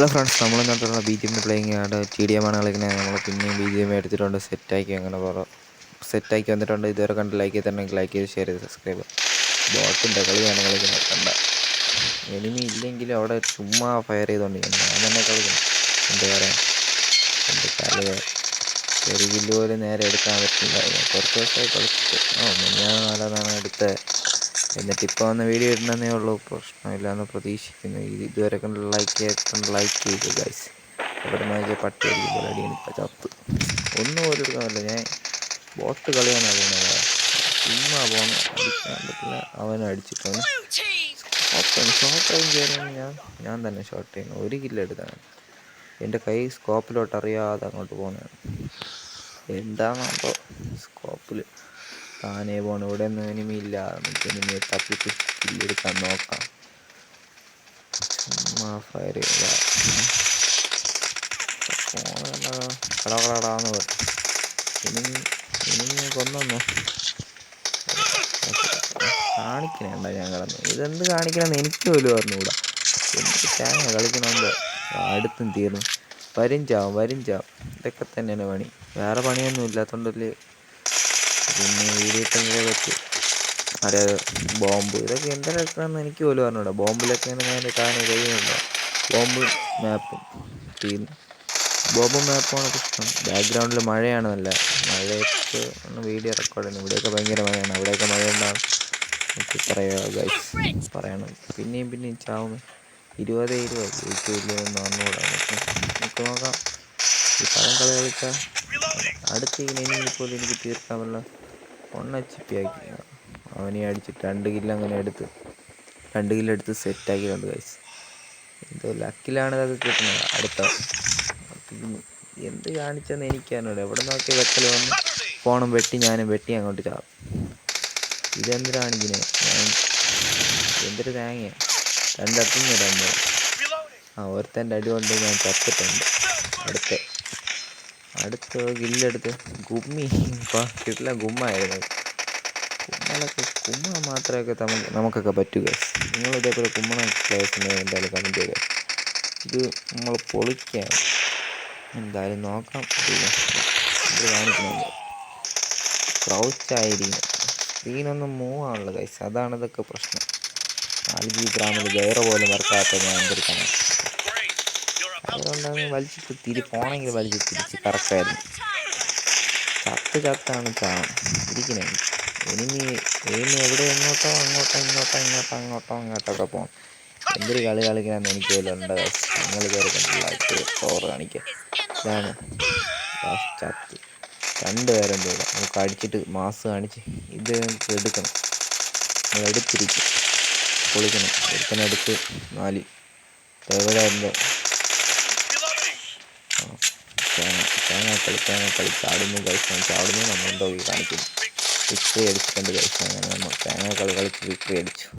Hello friends, നമ്മളിന്നത്തുള്ള B G M playing ആണ്. T D M ആണ് കളിക്കുന്നത്. നമ്മൾ പിന്നെയും ബി ജി എം എടുത്തിട്ടുണ്ട്, സെറ്റാക്കി അങ്ങനെ സെറ്റാക്കി വന്നിട്ടുണ്ട്. ഇതുവരെ കണ്ട് ലൈക്ക് ചെയ്തിട്ടുണ്ടെങ്കിൽ ലൈക്ക് ചെയ്ത് ഷെയർ ചെയ്ത് സബ്സ്ക്രൈബ്. ബോട്ടിൻ്റെ കളിയാണ് കളിക്കുന്നത്. കണ്ട എനിമി ഇല്ലെങ്കിൽ അവിടെ ചുമ്മാ ഫയർ ചെയ്തുകൊണ്ടിരിക്കുന്നു. ഞാൻ തന്നെ കളിക്കണം. എന്ത് പറയാം, എൻ്റെ കളി ഒരു കില്ല് പോലും നേരെ എടുക്കാൻ പറ്റില്ല. കുറച്ച് ദിവസമായി കളിച്ചിട്ട് ഞാൻ നല്ലതാണ് എടുത്തത്. എന്നിട്ട് ഇപ്പോൾ വന്ന് വീഡിയോ ഇടണമെന്നേ ഉള്ളൂ. പ്രശ്നമില്ലാന്ന് പ്രതീക്ഷിക്കുന്നു. ഇതുവരെ കണ്ട് ലൈക്ക് ചെയ്ത് ഗൈസ്. എവിടെ നോക്കിയ പട്ടി അടിക്കുമ്പോൾ അടിയാണ്. ഇപ്പം ചത്ത് ഒന്നും പോലും എടുക്കാനില്ല. ഞാൻ ബോട്ട് കളിയാണ് അറിയണത്. ചുമ്മാ പോകണം, അടിക്കാൻ പറ്റില്ല. അവനെ അടിച്ചിട്ടാണ് ഷോർട്ട് റേഞ്ച് ആയിരുന്നു. ഞാൻ തന്നെ ഷോർട്ട് ചെയ്യുന്നു. ഒരു കില്ല് എടുക്കാൻ എൻ്റെ കൈ സ്കോപ്പിലോട്ട് അറിയാതെ അങ്ങോട്ട് പോകുന്നതാണ്. എന്താണെന്നോ സ്കോപ്പിൽ താനേ പോകണം. ഇവിടെ ഒന്നും എനിമിയില്ല. നമുക്ക് എനിമിയെ തപ്പിട്ട് കില്ലെടുക്കാൻ നോക്കാം. ചുമ്മാ ഫയർ ചെയ്യുക. കടകളാന്ന് പറഞ്ഞു. എനിമിയെ കൊന്നോ കാണിക്കണേണ്ട. ഞാൻ കിടന്നു ഇതെന്ത് കാണിക്കണമെന്ന് എനിക്ക് പോലും പറഞ്ഞുകൂടാ. എന്തൊക്കെ തേങ്ങ കളിക്കണമെന്ന് അടുത്തും തീർന്നു. വരും ചാവും. ഇതൊക്കെ തന്നെയാണ് പണി. വേറെ പണിയൊന്നും ഇല്ലാത്തതുകൊണ്ടല്ലേ. പിന്നെ വീഡിയോ ഇട്ടെങ്കിലേ പറ്റും. അറിയാതെ ബോംബ് ഇതൊക്കെ എന്തെടുക്കണമെന്ന് എനിക്ക് പോലും പറഞ്ഞൂടാ. ബോംബിലൊക്കെ ഞാൻ താനെ കഴിയുന്നുണ്ടോ. ബോംബ് മാപ്പും തീർന്നു. ബോംബും മാപ്പുമാണ് പ്രശ്നം. ബാക്ക്ഗ്രൗണ്ടിൽ മഴയാണ്. നല്ല മഴയത്ത് ഒന്ന് വീഡിയോ റെക്കോർഡ് ചെയ്യുന്നു. ഇവിടെയൊക്കെ ഭയങ്കര മഴയാണ്. അവിടെയൊക്കെ മഴയുണ്ടാകും. നമുക്ക് പറയുക ഗൈസ്, പറയണം. പിന്നെയും ചാവും. 20 ജയിക്കില്ലെന്ന് പറഞ്ഞുകൂടാ. നമുക്ക് നോക്കാം. ഈ കളി കളിച്ചാൽ അടുത്തിങ്ങനെ എനിമി പോലും എനിക്ക് തീർക്കാമല്ല. 1 HP ആക്കി അവനെ അടിച്ചിട്ട് 2 കില്ല് അങ്ങനെ എടുത്ത് 2 കില്ലെടുത്ത് സെറ്റാക്കിയിട്ടുണ്ട് ഗൈസ്. എന്തോ ലക്കിലാണ് ഇതൊക്കെ കിട്ടുന്നത്. അടുത്ത എന്ത് കാണിച്ചെന്ന് എനിക്കറിഞ്ഞൂടെ. എവിടെ നോക്കിയ വെക്കൽ വന്ന് ഫോണും വെട്ടി ഞാനും വെട്ടി അങ്ങോട്ട് ചാവും. ഇതെന്ത് കാണിക്കുന്നത്? എന്തൊരു തേങ്ങയാണ്. രണ്ടിടത്തുനിന്ന് ഒരുത്തൻ്റെ അടി കൊണ്ട് ഞാൻ ചത്തിട്ടുണ്ട്. അടുത്ത ഗില്ലെടുത്ത് ഗുമ്മി കിട്ടില്ല. ഗുമ്മായിരുന്നു. കുമ്മ മാത്രമൊക്കെ നമുക്കൊക്കെ പറ്റുക. നിങ്ങൾ ഇതേപോലെ കുമ്മണ പ്ലേസിന് എന്തായാലും കമൻറ്റ് ചെയ്യുക. ഇത് നമ്മൾ പൊളിക്കുകയാണ്. എന്തായാലും നോക്കാം. ഇത് കാണിക്കുന്നുണ്ട്. ക്രൗച്ചായിരിക്കും. സ്ക്രീനൊന്നും മൂവ് ആണല്ലോ ഗൈസ്. അതാണ് ഇതൊക്കെ പ്രശ്നം. 4 GB റാമിൽ ഗൈറോ പോലും വർക്കാത്ത ഞാൻ എന്തെടുക്കണം. അതുകൊണ്ടാണ് വലിച്ചിട്ട് ഫോണെങ്കിൽ വലിച്ച് തിരിച്ച് കറക്റ്റായിരുന്നു. ചത്താണ് ഇരിക്കണേ. എനിമി എവിടെ അങ്ങോട്ടൊക്കെ പോകണം. എന്തൊരു കളി കളിക്കണമെന്ന് എനിക്ക് പോലും ഉണ്ട്. നിങ്ങൾ കയറി കണ്ടിട്ട് പവർ കാണിക്കുക. ഇതാണ് ചത്ത് 2 പേരുണ്ട് ഇവിടെ. നമുക്ക് അടിച്ചിട്ട് മാസ് കാണിച്ച് ഇത് നമുക്ക് എടുക്കണം. നമ്മൾ എടുത്തിരിക്കും, പൊളിക്കണം. എടുത്ത് 4 എവിടെ ഉണ്ട്. തേങ്ങ ചാടുന്നു കഴിച്ചാൽ ചാടുന്നു. നമ്മളെന്തോ കാണിക്കുന്നു. വിക്ടറി അടിച്ചിട്ടുണ്ട് കഴിച്ചാൽ. അങ്ങനെ നമ്മൾ തേങ്ങ കളിച്ച് വിക്ടറി അടിച്ചു.